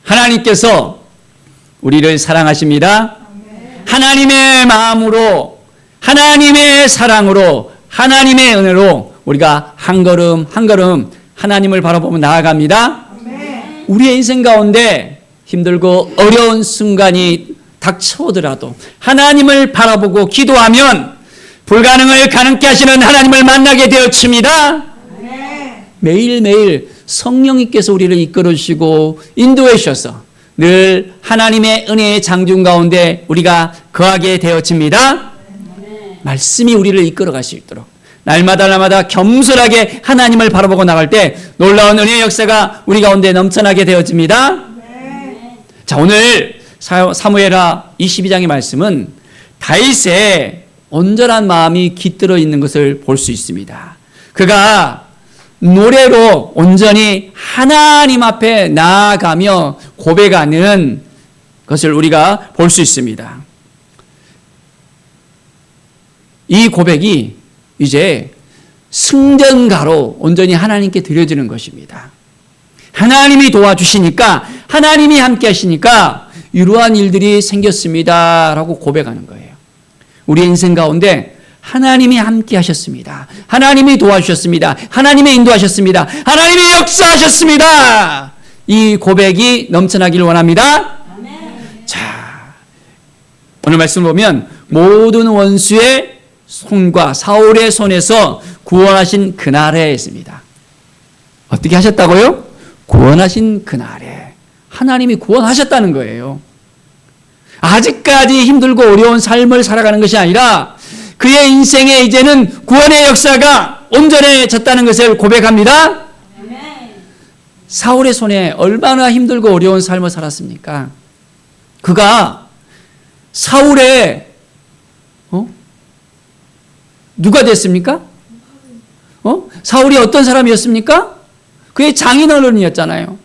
하나님께서 우리를 사랑하십니다. 하나님의 마음으로, 하나님의 사랑으로, 하나님의 은혜로 우리가 한 걸음 한 걸음 하나님을 바라보며 나아갑니다. 우리의 인생 가운데 힘들고 어려운 순간이 닥쳐오더라도 하나님을 바라보고 기도하면 불가능을 가능케 하시는 하나님을 만나게 되어집니다. 매일매일 성령님께서 우리를 이끌어주시고 인도해 주셔서 늘 하나님의 은혜의 장중 가운데 우리가 거하게 되어집니다. 말씀이 우리를 이끌어 가실 수 있도록 날마다 겸손하게 하나님을 바라보고 나갈 때 놀라운 은혜의 역사가 우리 가운데 넘쳐나게 되어집니다. 자, 오늘 사무엘하 22장의 말씀은 다윗의 온전한 마음이 깃들어 있는 것을 볼 수 있습니다. 그가 노래로 온전히 하나님 앞에 나아가며 고백하는 것을 우리가 볼 수 있습니다. 이 고백이 이제 승전가로 온전히 하나님께 드려지는 것입니다. 하나님이 도와주시니까, 하나님이 함께 하시니까 이러한 일들이 생겼습니다 라고 고백하는 거예요. 우리 인생 가운데 하나님이 함께 하셨습니다. 하나님이 도와주셨습니다. 하나님이 인도하셨습니다. 하나님이 역사하셨습니다. 이 고백이 넘쳐나기를 원합니다. 아멘. 자, 오늘 말씀 보면 모든 원수의 손과 사울의 손에서 구원하신 그날에 있습니다. 어떻게 하셨다고요? 구원하신 그날에 하나님이 구원하셨다는 거예요. 아직까지 힘들고 어려운 삶을 살아가는 것이 아니라 그의 인생에 이제는 구원의 역사가 온전해졌다는 것을 고백합니다. 사울의 손에 얼마나 힘들고 어려운 삶을 살았습니까? 그가 사울의 누가 됐습니까? 사울이 어떤 사람이었습니까? 그의 장인어른이었잖아요.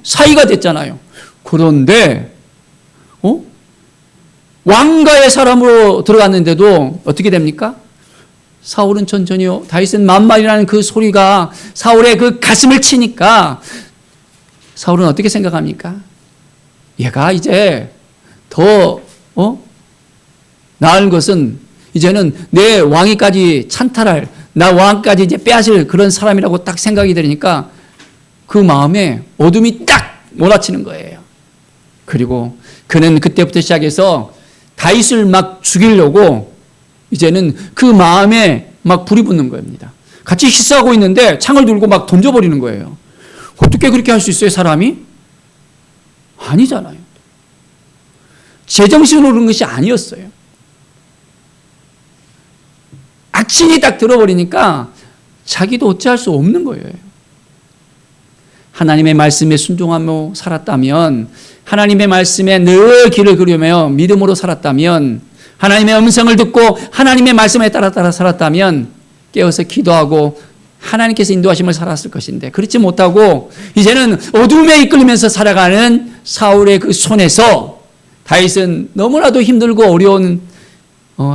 사위가 됐잖아요. 그런데 왕가의 사람으로 들어갔는데도 어떻게 됩니까? 사울은 천천히요, 다윗은 만만이라는 그 소리가 사울의 그 가슴을 치니까 사울은 어떻게 생각합니까? 얘가 이제 더 나은 것은 이제는 내 왕위까지 찬탈할, 나 왕까지 이제 빼앗을 그런 사람이라고 딱 생각이 들으니까 그 마음에 어둠이 딱 몰아치는 거예요. 그리고 그는 그때부터 시작해서 다윗을 막 죽이려고 이제는 그 마음에 막 불이 붙는 겁니다. 같이 식사하고 있는데 창을 들고 막 던져버리는 거예요. 어떻게 그렇게 할 수 있어요, 사람이? 아니잖아요. 제정신으로 그런 것이 아니었어요. 악신이 딱 들어버리니까 자기도 어찌할 수 없는 거예요. 하나님의 말씀에 순종하며 살았다면, 하나님의 말씀에 늘 길을 걸으며 믿음으로 살았다면, 하나님의 음성을 듣고 하나님의 말씀에 따라 살았다면 깨어서 기도하고 하나님께서 인도하심을 살았을 것인데, 그렇지 못하고 이제는 어둠에 이끌리면서 살아가는 사울의 그 손에서 다윗은 너무나도 힘들고 어려운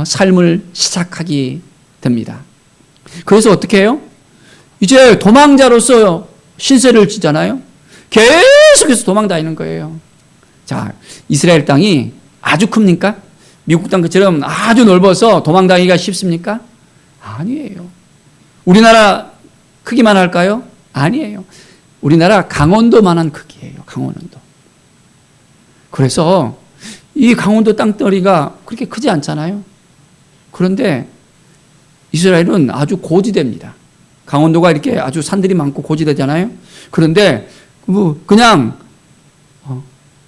삶을 시작하게 됩니다. 그래서 어떻게 해요? 이제 도망자로서 신세를 지잖아요. 계속해서 도망다니는 거예요. 자, 이스라엘 땅이 아주 큽니까? 미국 땅처럼 아주 넓어서 도망다니기가 쉽습니까? 아니에요. 우리나라 크기만 할까요? 아니에요. 우리나라 강원도만한 크기예요. 강원도. 그래서 이 강원도 땅덩어리가 그렇게 크지 않잖아요. 그런데 이스라엘은 아주 고지대입니다. 강원도가 이렇게 아주 산들이 많고 고지대잖아요. 그런데 그냥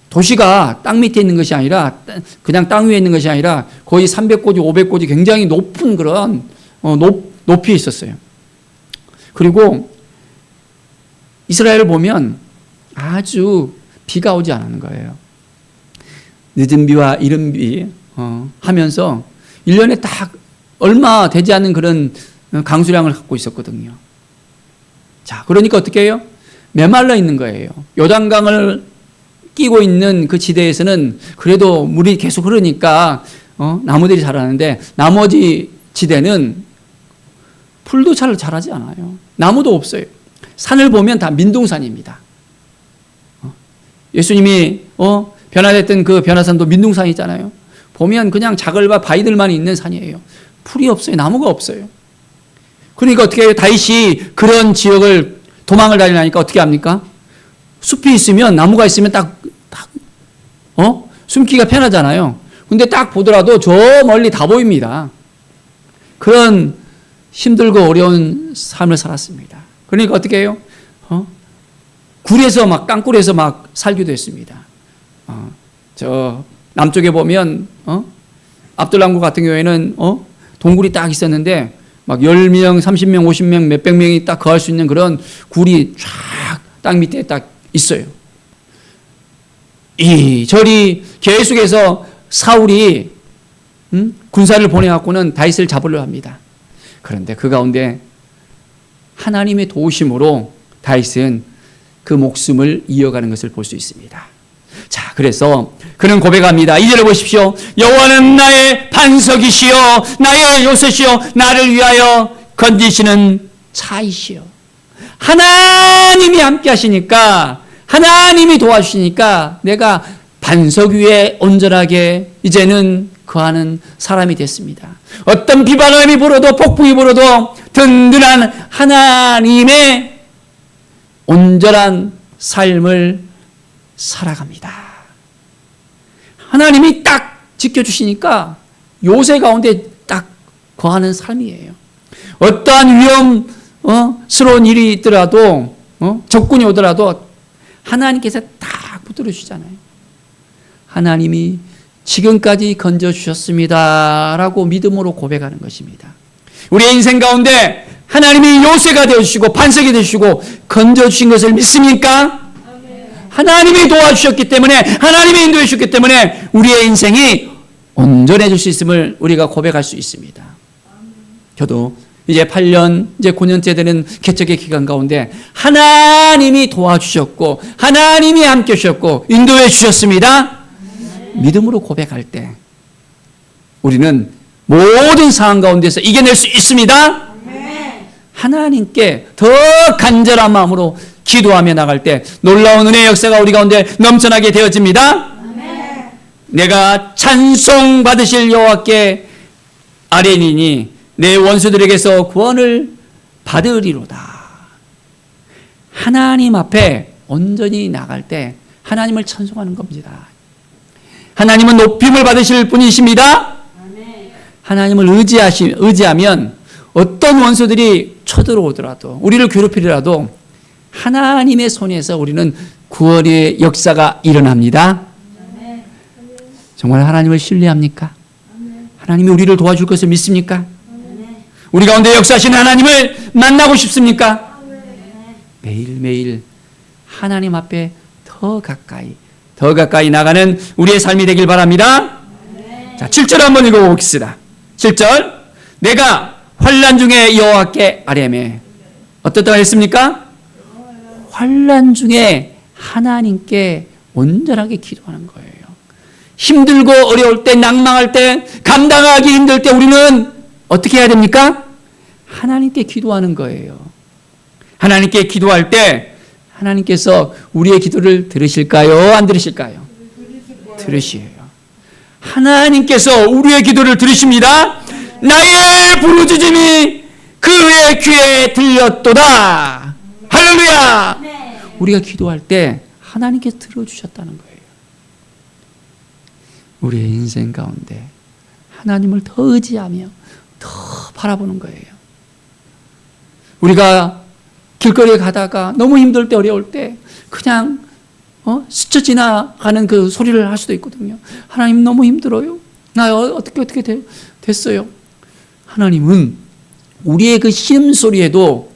도시가 땅 밑에 있는 것이 아니라, 그냥 땅 위에 있는 것이 아니라 거의 300고지, 500고지 굉장히 높은 그런 높이에 있었어요. 그리고 이스라엘을 보면 아주 비가 오지 않는 거예요. 늦은 비와 이른 비 하면서 1년에 딱 얼마 되지 않는 그런 강수량을 갖고 있었거든요. 자, 그러니까 어떻게 해요? 메말라 있는 거예요. 요단강을 끼고 있는 그 지대에서는 그래도 물이 계속 흐르니까 나무들이 자라는데, 나머지 지대는 풀도 잘 자라지 않아요. 나무도 없어요. 산을 보면 다 민둥산입니다. 예수님이 변화됐던 그 변화산도 민둥산이잖아요. 보면 그냥 자글바 바위들만 있는 산이에요. 풀이 없어요. 나무가 없어요. 그러니까 어떻게 해요? 다윗이 그런 지역을 도망을 다니려니까 어떻게 합니까? 숲이 있으면, 나무가 있으면 숨기가 편하잖아요. 근데 딱 보더라도 저 멀리 다 보입니다. 그런 힘들고 어려운 삶을 살았습니다. 그러니까 어떻게 해요? 굴에서 땅굴에서 살기도 했습니다. 저 남쪽에 보면 압둘람국 같은 경우에는 동굴이 딱 있었는데 10명, 30명, 50명, 몇백 명이 딱 거할 수 있는 그런 굴이 쫙 땅 밑에 딱 있어요. 저리 계속해서 사울이 군사를 보내갖고는 다윗을 잡으려 합니다. 그런데 그 가운데 하나님의 도우심으로 다윗은 그 목숨을 이어가는 것을 볼 수 있습니다. 자, 그래서 그는 고백합니다. 2절을 보십시오. 여호와는 나의 반석이시요 나의 요새시요 나를 위하여 건지시는 차이시요. 하나님이 함께 하시니까, 하나님이 도와주시니까 내가 반석 위에 온전하게 이제는 거하는 사람이 됐습니다. 어떤 비바람이 불어도 폭풍이 불어도 든든한 하나님의 온전한 삶을 살아갑니다. 하나님이 딱 지켜주시니까 요새 가운데 딱 거하는 삶이에요. 어떠한 위험스러운 일이 있더라도 적군이 오더라도 하나님께서 딱 붙들어 주시잖아요. 하나님이 지금까지 건져주셨습니다 라고 믿음으로 고백하는 것입니다. 우리의 인생 가운데 하나님이 요새가 되어주시고 반석이 되어주시고 건져주신 것을 믿습니까? 하나님이 도와주셨기 때문에, 하나님이 인도해 주셨기 때문에 우리의 인생이 온전해질 수 있음을 우리가 고백할 수 있습니다. 저도 이제 8년, 이제 9년째 되는 개척의 기간 가운데 하나님이 도와주셨고 하나님이 함께 하셨고 인도해 주셨습니다. 믿음으로 고백할 때 우리는 모든 상황 가운데서 이겨낼 수 있습니다. 하나님께 더 간절한 마음으로 기도하며 나갈 때 놀라운 은혜의 역사가 우리 가운데 넘쳐나게 되어집니다. 내가 찬송 받으실 여호와께 아뢰니니 내 원수들에게서 구원을 받으리로다. 하나님 앞에 온전히 나갈 때 하나님을 찬송하는 겁니다. 하나님은 높임을 받으실 분이십니다. 하나님을 의지하면 어떤 원수들이 쳐들어오더라도 우리를 괴롭히더라도 하나님의 손에서 우리는 구원의 역사가 일어납니다. 정말 하나님을 신뢰합니까? 하나님이 우리를 도와줄 것을 믿습니까? 우리 가운데 역사하시는 하나님을 만나고 싶습니까? 매일매일 하나님 앞에 더 가까이 나가는 우리의 삶이 되길 바랍니다. 자, 7절 한번 읽어보겠습니다. 7절, 내가 환난 중에 여호와께 아뢰매. 어떻다고 했습니까? 환난 중에 하나님께 온전하게 기도하는 거예요. 힘들고 어려울 때, 낭망할 때, 감당하기 힘들 때 우리는 어떻게 해야 됩니까? 하나님께 기도하는 거예요. 하나님께 기도할 때 하나님께서 우리의 기도를 들으실까요? 안 들으실까요? 들으시에요. 하나님께서 우리의 기도를 들으십니다. 나의 부르짖음이 그의 귀에 들렸도다. 할렐루야. 우리가 기도할 때 하나님께서 들어주셨다는 거예요. 우리의 인생 가운데 하나님을 더 의지하며 더 바라보는 거예요. 우리가 길거리에 가다가 너무 힘들 때, 어려울 때 그냥 스쳐 지나가는 그 소리를 할 수도 있거든요. 하나님 너무 힘들어요. 나 어떻게 됐어요. 하나님은 우리의 그 신음소리에도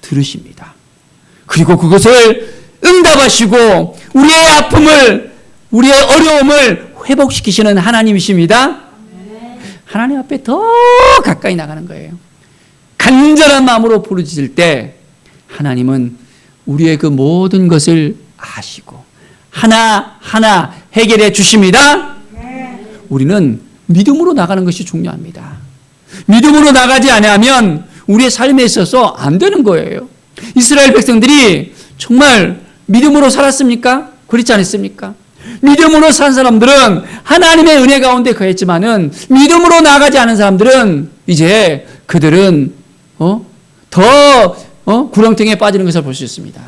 들으십니다. 그리고 그것을 응답하시고 우리의 아픔을, 우리의 어려움을 회복시키시는 하나님이십니다. 하나님 앞에 더 가까이 나가는 거예요. 간절한 마음으로 부르짖을 때 하나님은 우리의 그 모든 것을 아시고 하나하나 해결해 주십니다. 우리는 믿음으로 나가는 것이 중요합니다. 믿음으로 나가지 않으면 우리의 삶에 있어서 안 되는 거예요. 이스라엘 백성들이 정말 믿음으로 살았습니까? 그렇지 않았습니까? 믿음으로 산 사람들은 하나님의 은혜 가운데 거했지만은 믿음으로 나아가지 않은 사람들은 이제 그들은 더 구렁텅이에 빠지는 것을 볼 수 있습니다.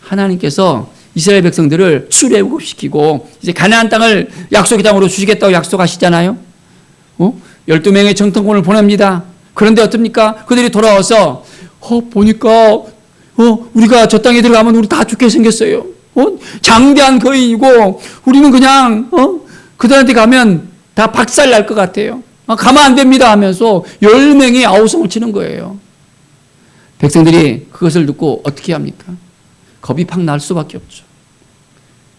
하나님께서 이스라엘 백성들을 출애굽시키고 이제 가나안 땅을 약속의 땅으로 주시겠다고 약속하시잖아요. 12명의 정탐꾼을 보냅니다. 그런데 어떻습니까? 그들이 돌아와서 보니까 우리가 저 땅에 들어가면 우리 다 죽게 생겼어요. 장대한 거인이고 우리는 그냥 그들한테 가면 다 박살 날 것 같아요. 가면 안 됩니다 하면서 10명이 아우성을 치는 거예요. 백성들이 그것을 듣고 어떻게 합니까? 겁이 팍 날 수밖에 없죠.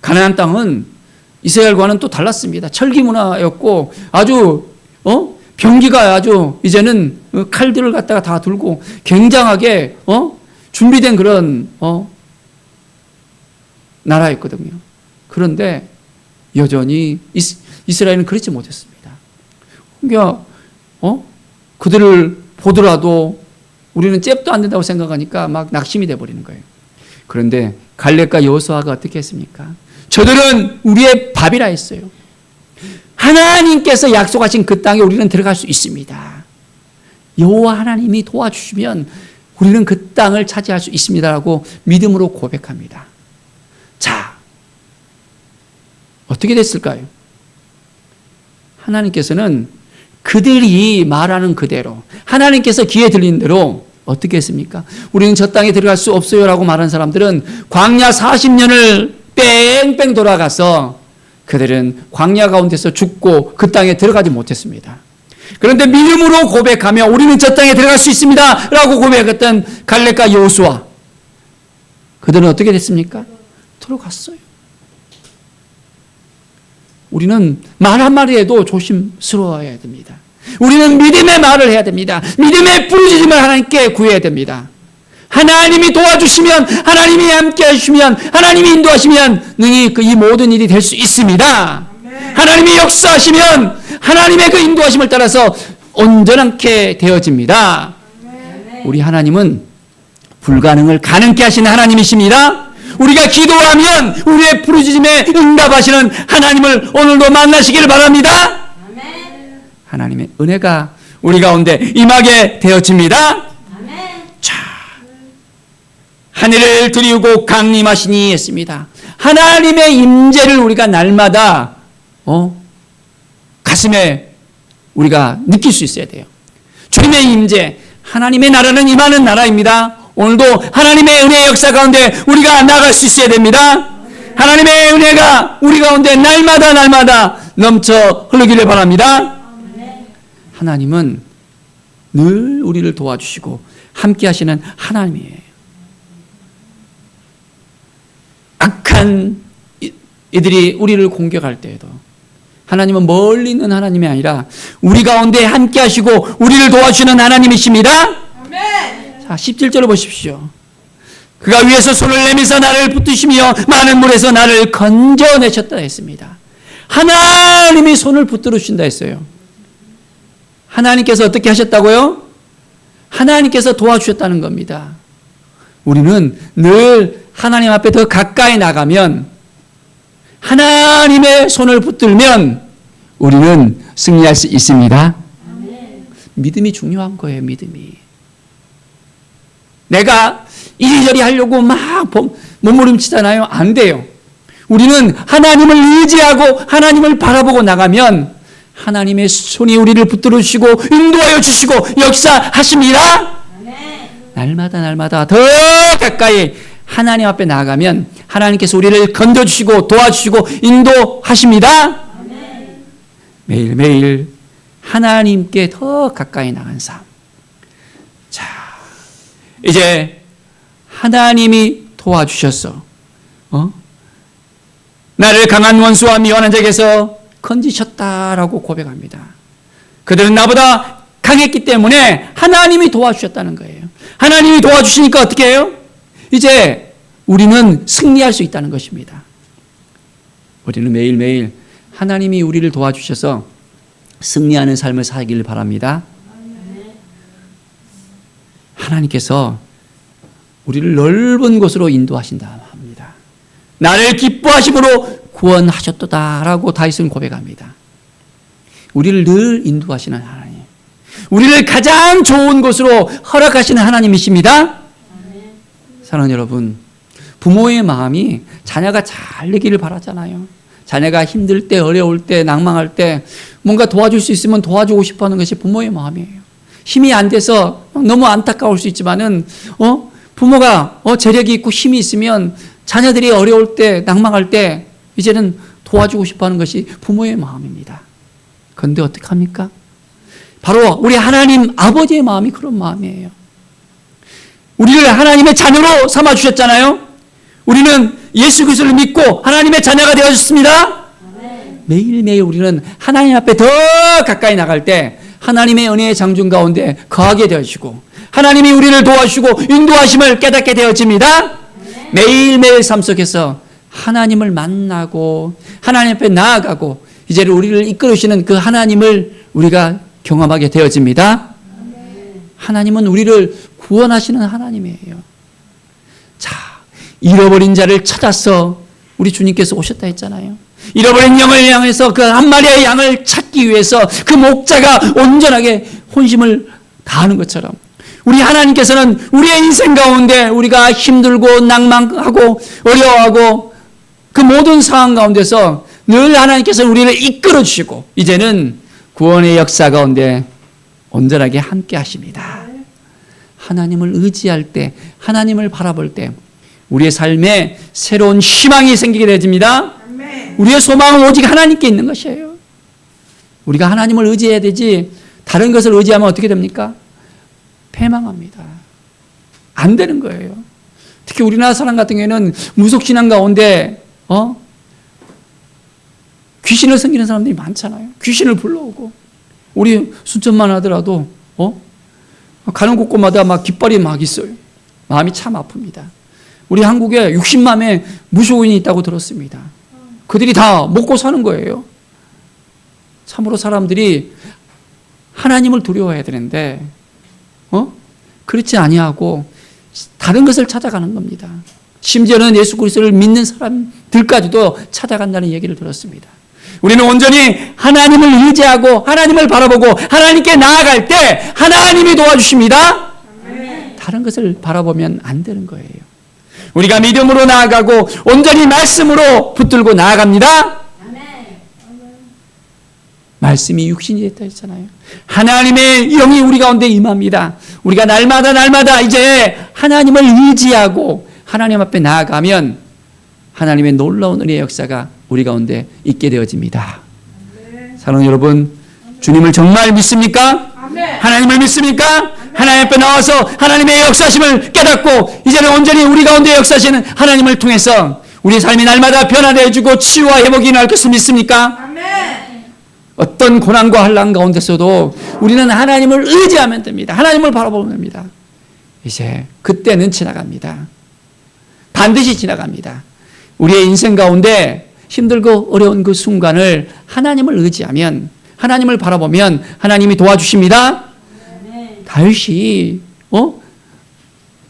가나안 땅은 이스라엘과는 또 달랐습니다. 철기 문화였고 아주 병기가 아주 이제는 칼들을 갖다가 다 들고 굉장하게 준비된 그런 나라였거든요. 그런데 여전히 이스라엘은 그렇지 못했습니다. 그러니까 그들을 보더라도 우리는 잽도 안 된다고 생각하니까 막 낙심이 돼버리는 거예요. 그런데 갈렙과 여호수아가 어떻게 했습니까? 저들은 우리의 밥이라 했어요. 하나님께서 약속하신 그 땅에 우리는 들어갈 수 있습니다. 여호와 하나님이 도와주시면 우리는 그 땅을 차지할 수 있습니다라고 믿음으로 고백합니다. 자, 어떻게 됐을까요? 하나님께서는 그들이 말하는 그대로 하나님께서 귀에 들린 대로 어떻게 했습니까? 우리는 저 땅에 들어갈 수 없어요라고 말한 사람들은 광야 40년을 뺑뺑 돌아가서 그들은 광야 가운데서 죽고 그 땅에 들어가지 못했습니다. 그런데 믿음으로 고백하며 우리는 저 땅에 들어갈 수 있습니다 라고 고백했던 갈렙과 여호수아, 그들은 어떻게 됐습니까? 들어갔어요. 우리는 말 한마디에도 조심스러워야 됩니다. 우리는 믿음의 말을 해야 됩니다. 믿음의 부르짖음을 하나님께 구해야 됩니다. 하나님이 도와주시면, 하나님이 함께 해주시면, 하나님이 인도하시면 능히 이 모든 일이 될 수 있습니다. 하나님이 역사하시면 하나님의 그 인도하심을 따라서 온전하게 되어집니다. 우리 하나님은 불가능을 가능케 하시는 하나님이십니다. 우리가 기도하면 우리의 부르짖음에 응답하시는 하나님을 오늘도 만나시기를 바랍니다. 하나님의 은혜가 우리 가운데 임하게 되어집니다. 자, 하늘을 드리우고 강림하시니 했습니다. 하나님의 임재를 우리가 날마다 가슴에 우리가 느낄 수 있어야 돼요. 주님의 임재, 하나님의 나라는 임하는 나라입니다. 오늘도 하나님의 은혜의 역사 가운데 우리가 나갈 수 있어야 됩니다. 하나님의 은혜가 우리 가운데 날마다 넘쳐 흐르기를 바랍니다. 하나님은 늘 우리를 도와주시고 함께 하시는 하나님이에요. 악한 이들이 우리를 공격할 때에도 하나님은 멀리 있는 하나님이 아니라 우리 가운데 함께 하시고 우리를 도와주시는 하나님이십니다. 자, 17절을 보십시오. 그가 위에서 손을 내밀어 나를 붙드시며 많은 물에서 나를 건져내셨다 했습니다. 하나님이 손을 붙들어 주신다 했어요. 하나님께서 어떻게 하셨다고요? 하나님께서 도와주셨다는 겁니다. 우리는 늘 하나님 앞에 더 가까이 나가면, 하나님의 손을 붙들면 우리는 승리할 수 있습니다. 믿음이 중요한 거예요. 믿음이. 내가 이리저리 하려고 막 몸부림치잖아요. 안 돼요. 우리는 하나님을 의지하고 하나님을 바라보고 나가면 하나님의 손이 우리를 붙들어 주시고 인도하여 주시고 역사하십니다. 날마다 더 가까이 하나님 앞에 나아가면 하나님께서 우리를 건져주시고 도와주시고 인도하십니다. 매일매일 하나님께 더 가까이 나간 삶. 자, 이제 하나님이 도와주셨어. 나를 강한 원수와 미워하는 자에게서 건지셨다라고 고백합니다. 그들은 나보다 강했기 때문에 하나님이 도와주셨다는 거예요. 하나님이 도와주시니까 어떻게 해요? 이제 우리는 승리할 수 있다는 것입니다. 우리는 매일매일 하나님이 우리를 도와주셔서 승리하는 삶을 살기를 바랍니다. 하나님께서 우리를 넓은 곳으로 인도하신다 합니다. 나를 기뻐하심으로 구원하셨도다라고 다윗은 고백합니다. 우리를 늘 인도하시는 하나님, 우리를 가장 좋은 곳으로 허락하시는 하나님이십니다. 사랑하는 여러분, 부모의 마음이 자녀가 잘 되기를 바라잖아요. 자녀가 힘들 때, 어려울 때, 낭망할 때 뭔가 도와줄 수 있으면 도와주고 싶어하는 것이 부모의 마음이에요. 힘이 안 돼서 너무 안타까울 수 있지만은 부모가 재력이 있고 힘이 있으면 자녀들이 어려울 때, 낭망할 때 이제는 도와주고 싶어하는 것이 부모의 마음입니다. 그런데 어떡합니까? 바로 우리 하나님 아버지의 마음이 그런 마음이에요. 우리를 하나님의 자녀로 삼아주셨잖아요. 우리는 예수 그리스도를 믿고 하나님의 자녀가 되어졌습니다. 매일매일 우리는 하나님 앞에 더 가까이 나갈 때 하나님의 은혜의 장중 가운데 거하게 되어지고 하나님이 우리를 도와주시고 인도하심을 깨닫게 되어집니다. 매일매일 삶 속에서 하나님을 만나고 하나님 앞에 나아가고 이제는 우리를 이끌으시는 그 하나님을 우리가 경험하게 되어집니다. 하나님은 우리를 구원하시는 하나님이에요. 자, 잃어버린 자를 찾아서 우리 주님께서 오셨다 했잖아요. 잃어버린 영을 향해서 그 한 마리의 양을 찾기 위해서 그 목자가 온전하게 혼심을 다하는 것처럼 우리 하나님께서는 우리의 인생 가운데 우리가 힘들고 낭망하고 어려워하고 그 모든 상황 가운데서 늘 하나님께서 우리를 이끌어 주시고 이제는 구원의 역사 가운데 온전하게 함께 하십니다. 하나님을 의지할 때, 하나님을 바라볼 때 우리의 삶에 새로운 희망이 생기게 되집니다. 우리의 소망은 오직 하나님께 있는 것이에요. 우리가 하나님을 의지해야 되지 다른 것을 의지하면 어떻게 됩니까? 패망합니다. 안 되는 거예요. 특히 우리나라 사람 같은 경우에는 무속신앙 가운데 귀신을 섬기는 사람들이 많잖아요. 귀신을 불러오고 우리 순천만 하더라도 가는 곳곳마다 막 깃발이 막 있어요. 마음이 참 아픕니다. 우리 한국에 60만의 무속인이 있다고 들었습니다. 그들이 다 먹고 사는 거예요. 참으로 사람들이 하나님을 두려워해야 되는데 그렇지 아니하고 다른 것을 찾아가는 겁니다. 심지어는 예수 그리스도를 믿는 사람들까지도 찾아간다는 얘기를 들었습니다. 우리는 온전히 하나님을 의지하고 하나님을 바라보고 하나님께 나아갈 때 하나님이 도와주십니다. 다른 것을 바라보면 안 되는 거예요. 우리가 믿음으로 나아가고 온전히 말씀으로 붙들고 나아갑니다. 말씀이 육신이 됐다 했잖아요. 하나님의 영이 우리 가운데 임합니다. 우리가 날마다 이제 하나님을 의지하고 하나님 앞에 나아가면 하나님의 놀라운 은혜의 역사가 우리 가운데 있게 되어집니다. 사랑하는 여러분, 주님을 정말 믿습니까? 하나님을 믿습니까? 하나님 앞에 나와서 하나님의 역사심을 깨닫고 이제는 온전히 우리 가운데 역사하시는 하나님을 통해서 우리 삶이 날마다 변화되어지고 치유와 회복이 일어날 것을 믿습니까? 어떤 고난과 환난 가운데서도 우리는 하나님을 의지하면 됩니다. 하나님을 바라보면 됩니다. 이제 그때는 지나갑니다. 반드시 지나갑니다. 우리의 인생 가운데 힘들고 어려운 그 순간을 하나님을 의지하면 하나님을 바라보면 하나님이 도와주십니다. 다윗이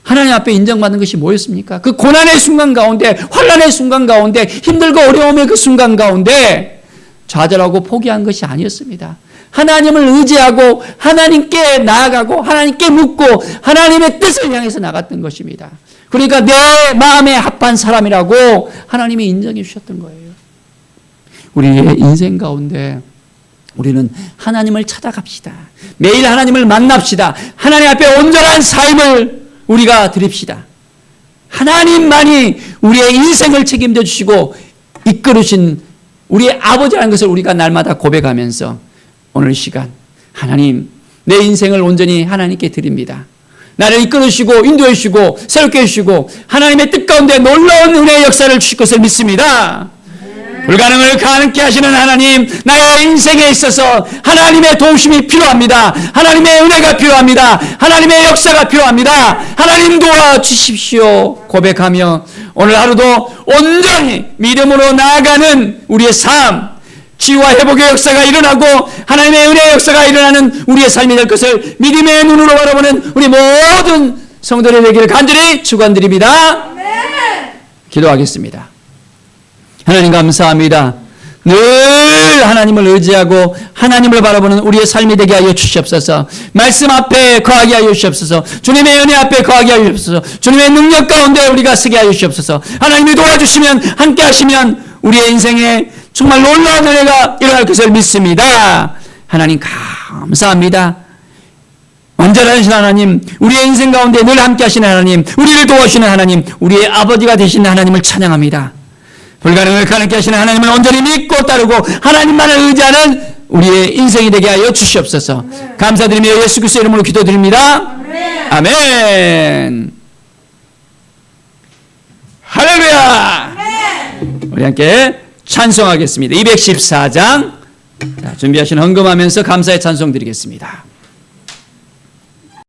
하나님 앞에 인정받는 것이 뭐였습니까? 그 고난의 순간 가운데 환난의 순간 가운데 힘들고 어려움의 그 순간 가운데 좌절하고 포기한 것이 아니었습니다. 하나님을 의지하고 하나님께 나아가고 하나님께 묻고 하나님의 뜻을 향해서 나갔던 것입니다. 그러니까 내 마음에 합한 사람이라고 하나님이 인정해 주셨던 거예요. 우리의 인생 가운데 우리는 하나님을 찾아갑시다. 매일 하나님을 만납시다. 하나님 앞에 온전한 삶을 우리가 드립시다. 하나님만이 우리의 인생을 책임져 주시고 이끌으신 우리의 아버지라는 것을 우리가 날마다 고백하면서 오늘 시간 하나님 내 인생을 온전히 하나님께 드립니다. 나를 이끌으시고 인도해 주시고 새롭게 해주시고 하나님의 뜻 가운데 놀라운 은혜의 역사를 주실 것을 믿습니다. 불가능을 가능케 하시는 하나님, 나의 인생에 있어서 하나님의 도우심이 필요합니다. 하나님의 은혜가 필요합니다. 하나님의 역사가 필요합니다. 하나님 도와주십시오 고백하며 오늘 하루도 온전히 믿음으로 나아가는 우리의 삶, 치유와 회복의 역사가 일어나고 하나님의 은혜의 역사가 일어나는 우리의 삶이 될 것을 믿음의 눈으로 바라보는 우리 모든 성도들이 되기를 간절히 축원드립니다. 기도하겠습니다. 하나님 감사합니다. 늘 하나님을 의지하고 하나님을 바라보는 우리의 삶이 되게 하여 주시옵소서. 말씀 앞에 거하게 하여 주시옵소서. 주님의 은혜 앞에 거하게 하여 주시옵소서. 주님의 능력 가운데 우리가 서게 하여 주시옵소서. 하나님이 도와주시면, 함께 하시면 우리의 인생에 정말 놀라운 은혜가 일어날 것을 믿습니다. 하나님 감사합니다. 언제라신 하나님, 우리의 인생 가운데 늘 함께 하시는 하나님, 우리를 도와주시는 하나님, 우리의 아버지가 되시는 하나님을 찬양합니다. 불가능을 가능케 하시는 하나님을 온전히 믿고 따르고 하나님만을 의지하는 우리의 인생이 되게 하여 주시옵소서. 감사드리며 예수 그리스도의 이름으로 기도드립니다. 아멘. 할렐루야. 우리 함께 찬송하겠습니다. 214장. 자, 준비하신 헌금하면서 감사의 찬송 드리겠습니다.